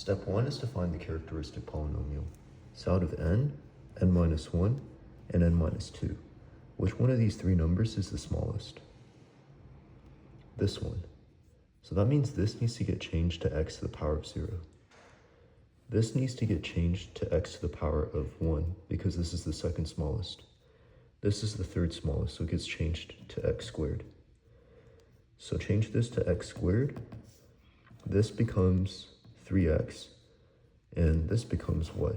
Step 1 is to find the characteristic polynomial. So out of n minus 1, and n minus 2, which one of these three numbers is the smallest? This one. So that means this needs to get changed to x to the power of 0. This needs to get changed to x to the power of 1 because this is the second smallest. This is the third smallest, so it gets changed to x squared. So change this to x squared. This becomes 3x, and this becomes what?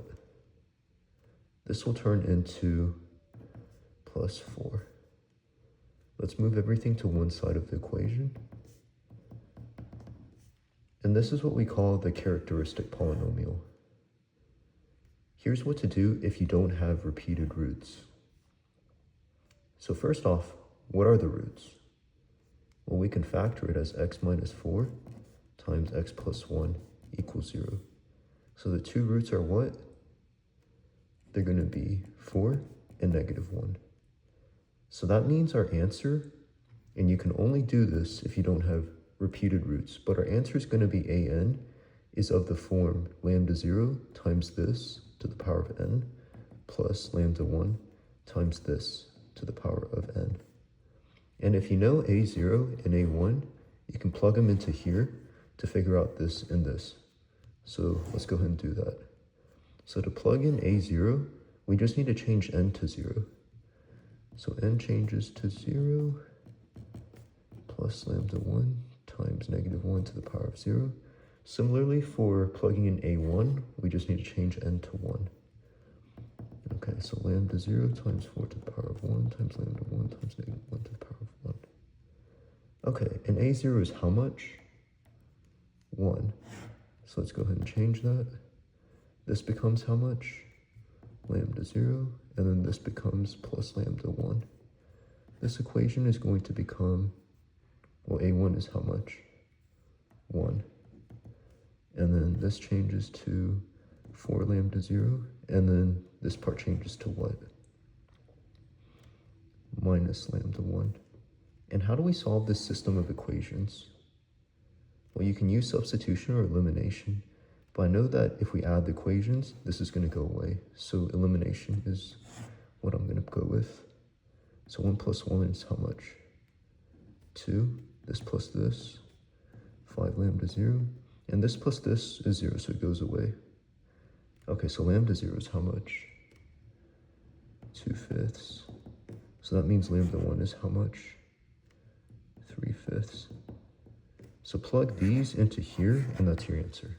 This will turn into plus 4. Let's move everything to one side of the equation. And this is what we call the characteristic polynomial. Here's what to do if you don't have repeated roots. So first off, what are the roots? Well, we can factor it as x minus 4 times x plus 1 equals 0. So the two roots are what? They're going to be 4 and negative 1. So that means our answer, and you can only do this if you don't have repeated roots, but our answer is going to be an is of the form lambda 0 times this to the power of n plus lambda 1 times this to the power of n. And if you know a0 and a1, you can plug them into here to figure out this and this. So let's go ahead and do that. So to plug in a0, we just need to change n to 0. So n changes to 0 plus lambda 1 times negative 1 to the power of 0. Similarly, for plugging in a1, we just need to change n to 1. Okay, so lambda 0 times 4 to the power of 1 times lambda 1 times negative 1 to the power of 1. Okay, and a0 is how much? 1. So let's go ahead and change that. This becomes how much? Lambda 0, and then this becomes plus lambda 1. This equation is going to become, well, a1 is how much? 1. And then this changes to 4 lambda 0, and then this part changes to what? Minus lambda 1. And how do we solve this system of equations? Well, you can use substitution or elimination, but I know that if we add the equations, this is going to go away. So elimination is what I'm going to go with. So 1 plus 1 is how much? 2. This plus this, 5 lambda 0. And this plus this is 0, so it goes away. Okay, so lambda 0 is how much? 2/5. So that means lambda 1 is how much? 3/5. So plug these into here, and that's your answer.